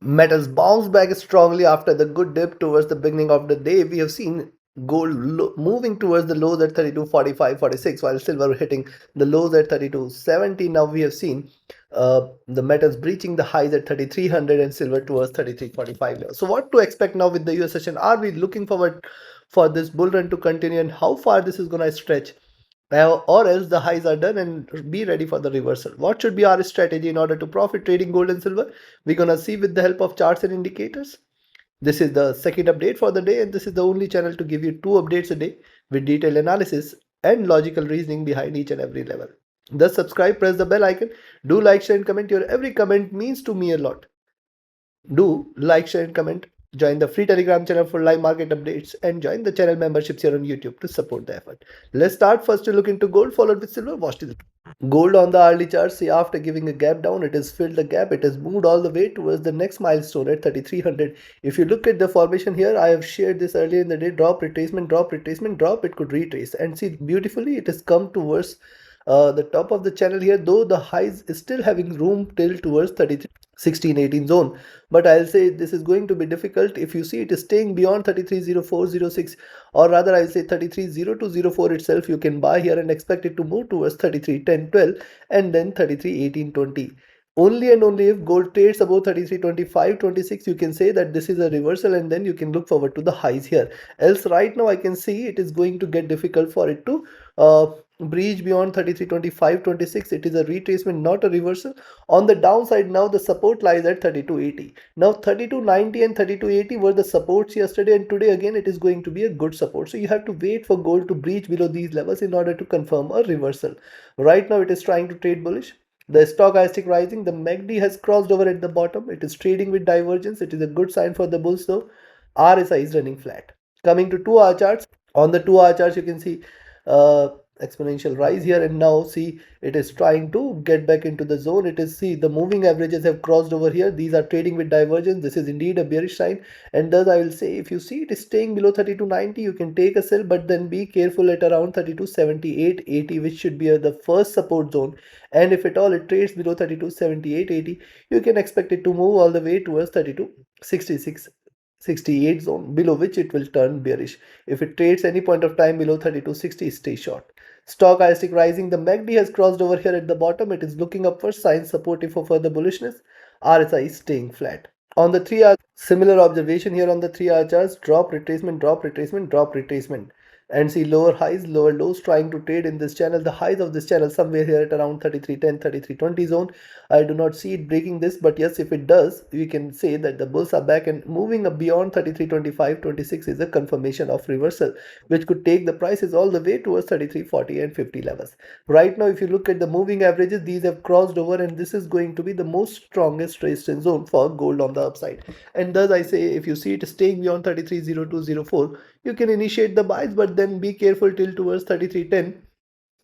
Metals bounced back strongly after the good dip towards the beginning of the day. We have seen gold moving towards the lows at 32.45, 46, while silver hitting the lows at 32.70. Now we have seen the metals breaching the highs at 3300 and silver towards 33.45 level. So what to expect now with the US session? Are we looking forward for this bull run to continue, and how far this is going to stretch? Or else the highs are done and be ready for the reversal. What should be our strategy in order to profit trading gold and silver? We're gonna see with the help of charts and indicators. This is the second update for the day, and this is the only channel to give you 2 updates a day with detailed analysis and logical reasoning behind each and every level. Thus subscribe, press the bell icon, do like, share and comment. Your every comment means to me a lot. Do like, share and comment. Join the free Telegram channel for live market updates and join the channel memberships here on YouTube to support the effort. Let's start first to look into gold followed with silver. Watch this. Gold on the early chart, see after giving a gap down, it has filled the gap. It has moved all the way towards the next milestone at 3300. If you look at the formation here, I have shared this earlier in the day. Drop, retracement, drop, retracement, drop. It could retrace and see beautifully it has come towards the top of the channel here, though the highs is still having room till towards 33.16.18 zone. But I'll say this is going to be difficult. If you see it is staying beyond 33.0406, or rather I'll say 33.0204 itself, you can buy here and expect it to move towards 33.10.12 and then 33.18.20. Only and only if gold trades above 33.25.26, you can say that this is a reversal, and then you can look forward to the highs here. Else right now I can see it is going to get difficult for it to breach beyond 33.25.26. It is a retracement, not a reversal. On the downside, now the support lies at 32.80. Now 32.90 and 32.80 were the supports yesterday, and today again it is going to be a good support. So you have to wait for gold to breach below these levels in order to confirm a reversal. Right now it is trying to trade bullish. The stochastic rising, the MACD has crossed over at the bottom. It is trading with divergence. It is a good sign for the bulls though. RSI is running flat. Coming to 2 hour charts, on the 2 hour charts you can see uh, exponential rise here, and now see it is trying to get back into the zone. It is, see, the moving averages have crossed over here. These are trading with divergence. This is indeed a bearish sign, and thus I will say if you see it is staying below 32.90, you can take a sell, but then be careful at around 32.78.80, which should be the first support zone. And if at all it trades below 32.78.80, you can expect it to move all the way towards 32.66 68 zone, below which it will turn bearish. If it trades any point of time below 32.60, stay short. Stochastic rising, the MACD has crossed over here at the bottom. It is looking upwards, signs supportive for further bullishness. RSI is staying flat. On the 3 hour, similar observation here on the 3 hour charts. Drop, retracement, drop, retracement, drop, retracement, and see lower highs, lower lows trying to trade in this channel. The highs of this channel somewhere here at around 33.10, 33.20 zone. I do not see it breaking this, but yes, if it does, we can say that the bulls are back, and moving up beyond 33.25.26 is a confirmation of reversal, which could take the prices all the way towards 33.40 and 50 levels. Right now, if you look at the moving averages, these have crossed over, and this is going to be the most strongest resistance zone for gold on the upside. And thus I say, if you see it staying beyond 33.0204, you can initiate the buys, but then be careful till towards 33.10,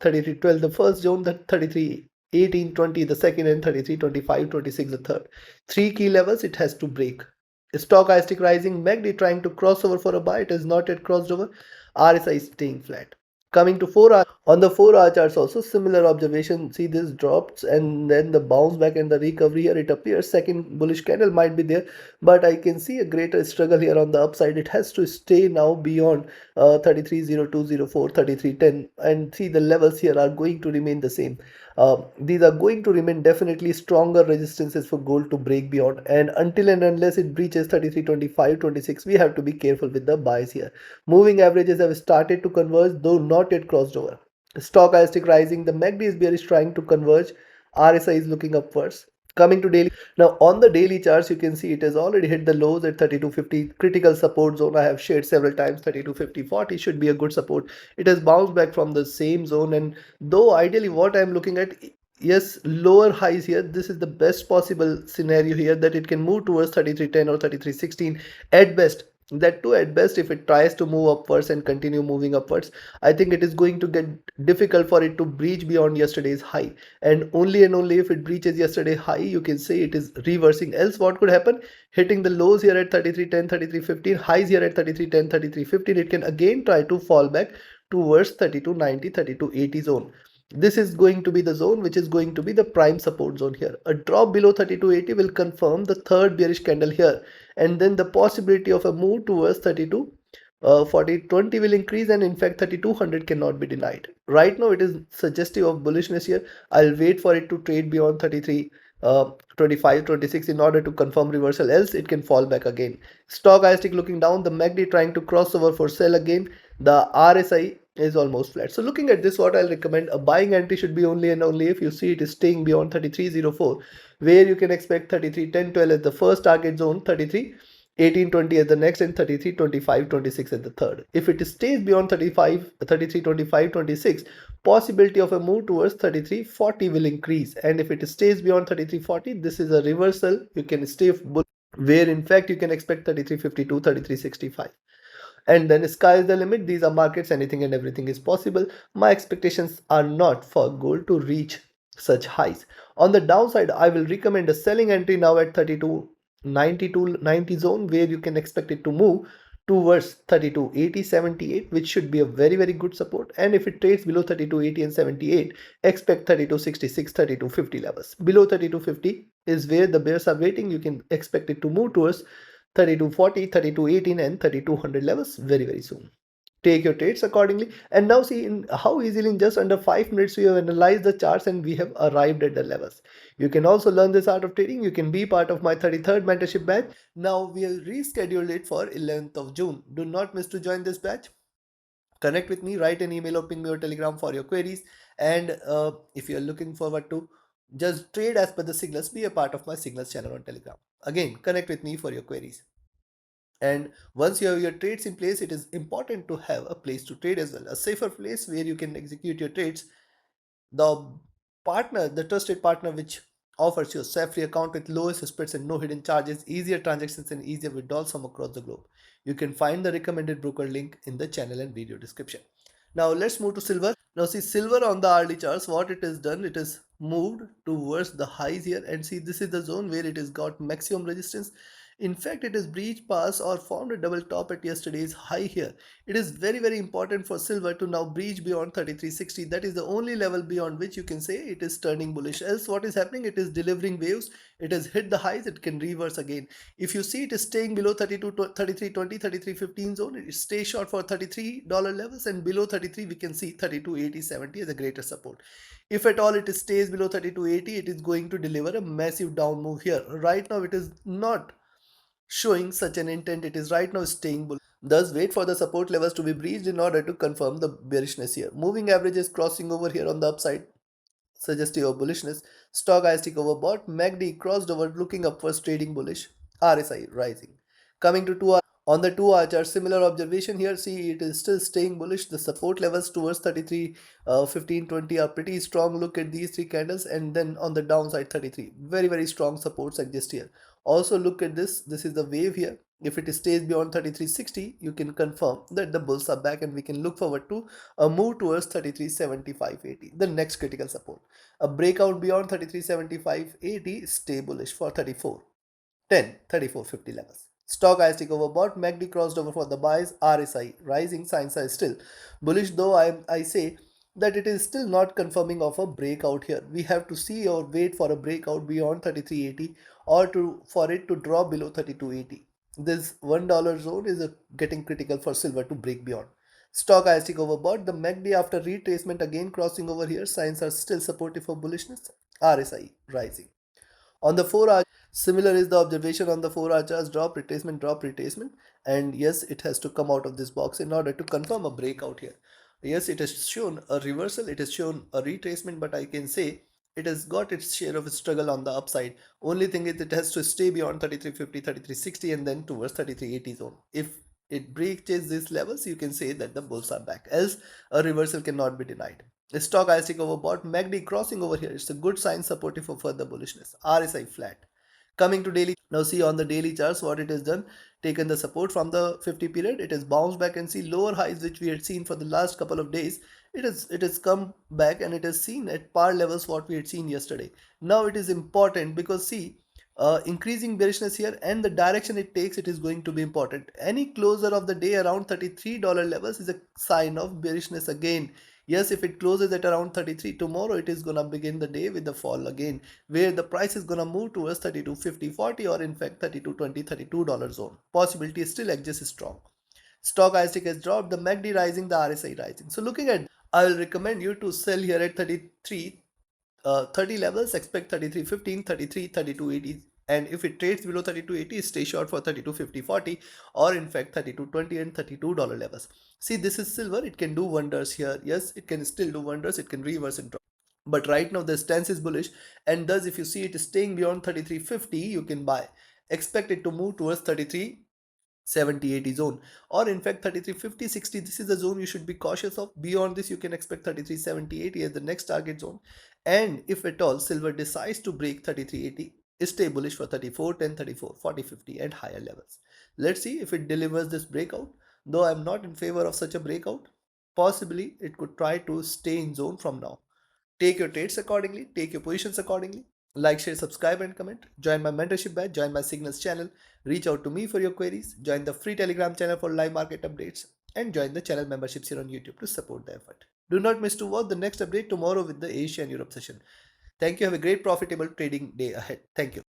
33.12 the first zone, the 33.18.20 the second, and 33.25.26 the third. Three key levels it has to break. Stochastic rising, MACD trying to cross over for a buy. It has not yet crossed over. RSI is staying flat. Coming to 4 hour, on the 4 hour charts also similar observation. See, this drops and then the bounce back and the recovery here. It appears second bullish candle might be there, but I can see a greater struggle here on the upside. It has to stay now beyond 33.0204, 33.10, and see the levels here are going to remain the same. These are going to remain definitely stronger resistances for gold to break beyond, and until and unless it breaches 33.25.26, we have to be careful with the buys here. Moving averages have started to converge, though not yet crossed over. Stochastic rising, the MACD is bearish trying to converge. RSI is looking upwards. Coming to daily, now on the daily charts you can see it has already hit the lows at 32.50, critical support zone. I have shared several times 32.50.40 should be a good support. It has bounced back from the same zone, and though ideally what I am looking at, yes, lower highs here, this is the best possible scenario here, that it can move towards 33.10 or 33.16 at best. That too at best, if it tries to move upwards and continue moving upwards, I think it is going to get difficult for it to breach beyond yesterday's high, and only if it breaches yesterday's high, you can say it is reversing. Else what could happen, hitting the lows here at 33.10, 33.15, highs here at 33.10, 33.15, it can again try to fall back towards 32.90, 32.80 zone. This is going to be the zone which is going to be the prime support zone here. A drop below 3280 will confirm the third bearish candle here, and then the possibility of a move towards 32 40 20 will increase, and in fact 3200 cannot be denied. Right now it is suggestive of bullishness here. I'll wait for it to trade beyond 33 25 26 in order to confirm reversal, else it can fall back again. Stochastic looking down, the MACD trying to cross over for sell again, the RSI is almost flat. So looking at this, what I'll recommend, a buying entry should be only and only if you see it is staying beyond 3304, where you can expect 33.10.12 as the first target zone, 33.18.20 as the next, and 33.25.26 as the third. If it stays beyond 33.25.26, possibility of a move towards 33.40 will increase, and if it stays beyond 33.40, this is a reversal. You can stay bull, where in fact you can expect 33.52, 33.65, and then sky is the limit. These are markets, anything and everything is possible. My expectations are not for gold to reach such highs. On the downside, I will recommend a selling entry now at 32.90 to 90 zone, where you can expect it to move towards 32.80 78, which should be a very good support. And if it trades below 32.80 and 78, expect 32.66 32.50 levels. Below 32.50 is where the bears are waiting. You can expect it to move towards 3240, 3218, and 3200 levels very soon. Take your trades accordingly. And now see in how easily in just under 5 minutes we have analyzed the charts and we have arrived at the levels. You can also learn this art of trading. You can be part of my 33rd mentorship batch. Now we have rescheduled it for 11th of June. Do not miss to join this batch. Connect with me, write an email or ping me or telegram for your queries. And if you are looking forward to just trade as per the signals, be a part of my signals channel on telegram. Again, connect with me for your queries. And once you have your trades in place, it is important to have a place to trade as well, a safer place where you can execute your trades. The trusted partner which offers you a safe free account with lowest spreads and no hidden charges, easier transactions, and easier withdrawals from across the globe. You can find the recommended broker link in the channel and video description. Now let's move to silver. Now see silver on the hourly charts, what it has done, it has moved towards the highs here, and see this is the zone where it has got maximum resistance. In fact, it has breached past or formed a double top at yesterday's high here. It is very important for silver to now breach beyond 3360. That is the only level beyond which you can say it is turning bullish. Else what is happening, it is delivering waves. It has hit the highs, it can reverse again. If you see it is staying below 32 3320 3315 zone, it stays short for $33 levels, and below 33 we can see 3280 70 as a greater support. If at all it stays below 3280, it is going to deliver a massive down move here. Right now it is not showing such an intent. It is right now staying bullish. Thus wait for the support levels to be breached in order to confirm the bearishness here. Moving average is crossing over here on the upside, suggestive of bullishness. Stochastic overbought, MACD crossed over looking upwards, trading bullish, RSI rising. Coming to 2 hour, on the 2 hour chart, similar observation here. See, it is still staying bullish. The support levels towards 33 15 20 are pretty strong. Look at these three candles, and then on the downside 33, very strong supports exist here. Also look at this is the wave here. If it stays beyond 3360, you can confirm that the bulls are back, and we can look forward to a move towards 3375.80, the next critical support. A breakout beyond 3375.80, stay bullish for 34.10 34.50 levels. Stochastic overbought, MACD crossed over for the buys, RSI rising, signs are still bullish, though I say that it is still not confirming of a breakout here. We have to see or wait for a breakout beyond 33.80 or for it to drop below 32.80. This $1 zone is getting critical for silver to break beyond. Stochastic overbought, the MACD after retracement again crossing over here, signs are still supportive for bullishness, RSI rising. On the 4 hour, similar is the observation on the 4 hour charts, drop retracement, and yes, it has to come out of this box in order to confirm a breakout here. Yes, it has shown a reversal, it has shown a retracement, but I can say it has got its share of struggle on the upside. Only thing is it has to stay beyond 3350 3360 and then towards 3380 zone. If it breaches these levels, you can say that the bulls are back, else a reversal cannot be denied. Stochastic overbought, MACD crossing over here, it's a good sign supportive for further bullishness. RSI flat. Coming to daily, now see on the daily charts what it has done. Taken the support from the 50 period, it has bounced back, and see lower highs which we had seen for the last couple of days. It has come back, and it has seen at par levels what we had seen yesterday. Now it is important because see, increasing bearishness here, and the direction it takes, it is going to be important. Any closer of the day around $33 levels is a sign of bearishness again. Yes, if it closes at around 33 tomorrow, it is gonna begin the day with the fall again, where the price is gonna move towards 32 50 40, or in fact 32 20 $32 zone. Possibility still exists strong. Stochastic has dropped, the MACD rising, the RSI rising. So looking at, I will recommend you to sell here at 33 30 levels, expect 33.15, 33, 32.80, and if it trades below 32.80, stay short for 32.50, 40, or in fact 32.20 and $32 levels. See, this is silver, it can do wonders here. Yes, it can still do wonders, it can reverse and drop. But right now the stance is bullish, and thus if you see it staying beyond 33.50, you can buy. Expect it to move towards 33 70 80 zone, or in fact 33 50 60. This is the zone you should be cautious of. Beyond this, you can expect 33 70 80 as the next target zone. And if at all silver decides to break 33 80, stay bullish for 34 10 34 40 50 and higher levels. Let's see if it delivers this breakout. Though I'm not in favor of such a breakout, possibly it could try to stay in zone from now. Take your trades accordingly, take your positions accordingly. Like, share, subscribe, and comment. Join my mentorship batch, join my signals channel. Reach out to me for your queries. Join the free Telegram channel for live market updates. And join the channel memberships here on YouTube to support the effort. Do not miss to watch the next update tomorrow with the Asia and Europe session. Thank you. Have a great profitable trading day ahead. Thank you.